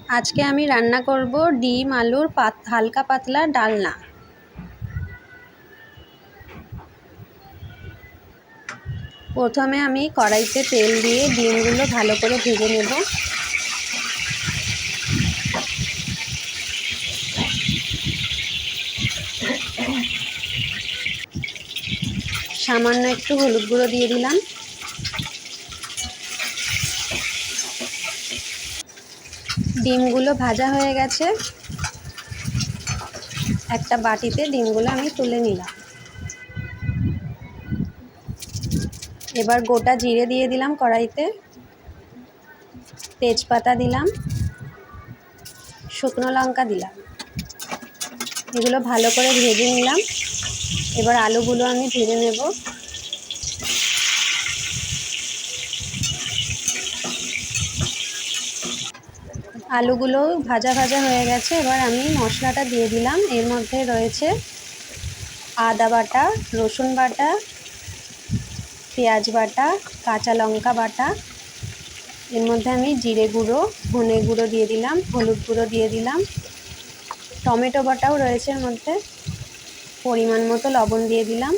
আজকে আমি রান্না করব ডিম আলুর হালকা পাতলা ডালনা। প্রথমে আমি কড়াইতে তেল দিয়ে ডিমগুলো ভালো করে ভেজে নেব। সামান্য একটু হলুদ গুঁড়ো দিয়ে দিলাম। ডিমগুলো ভাজা হয়ে গেছে, একটা বাটিতে ডিমগুলো আমি তুলে নিলাম। এবার গোটা জিরে দিয়ে দিলাম কড়াইতে, তেজপাতা দিলাম, শুকনো লঙ্কা দিলাম। এগুলো ভালো করে ভেজে নিলাম। এবার আলুগুলো আমি ভেজে নেব। আলুগুলো ভাজা ভাজা হয়ে গেছে, এবার আমি মশলাটা দিয়ে দিলাম। এর মধ্যে রয়েছে আদা বাটা, রসুন বাটা, পেঁয়াজ বাটা, কাঁচা লঙ্কা বাটা। এর মধ্যে আমি জিরে গুঁড়ো, ধনে গুঁড়ো দিয়ে দিলাম, হলুদ গুঁড়ো দিয়ে দিলাম, টমেটো বাটাও রয়েছে এর মধ্যে, পরিমাণ মতো লবণ দিয়ে দিলাম।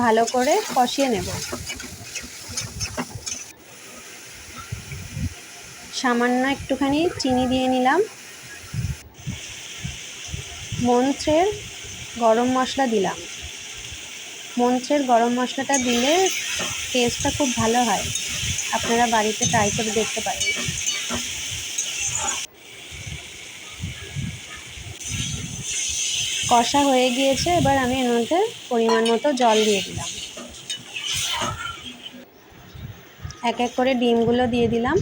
ভালো করে কষিয়ে নেব। সামান্য একটুখানি চিনি দিয়ে নিলাম। মন্ত্রের গরম মশলা দিলাম। মন্ত্রের গরম মশলাটা দিলে টেস্টটা খুব ভালো হয়, আপনারা বাড়িতে ট্রাই করে দেখতে পারেন। কষা হয়ে গিয়েছে, এবার আমি এর মধ্যে পরিমাণ মতো জল দিয়ে দিলাম। এক এক করে ডিমগুলো দিয়ে দিলাম।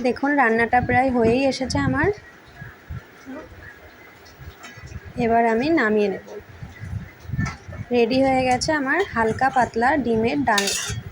দেখুন রান্নাটা প্রায় হয়েই এসেছে আমার। এবার আমি নামিয়ে নেব। রেডি হয়ে গেছে আমার হালকা পাতলা ডিমের ডালনা।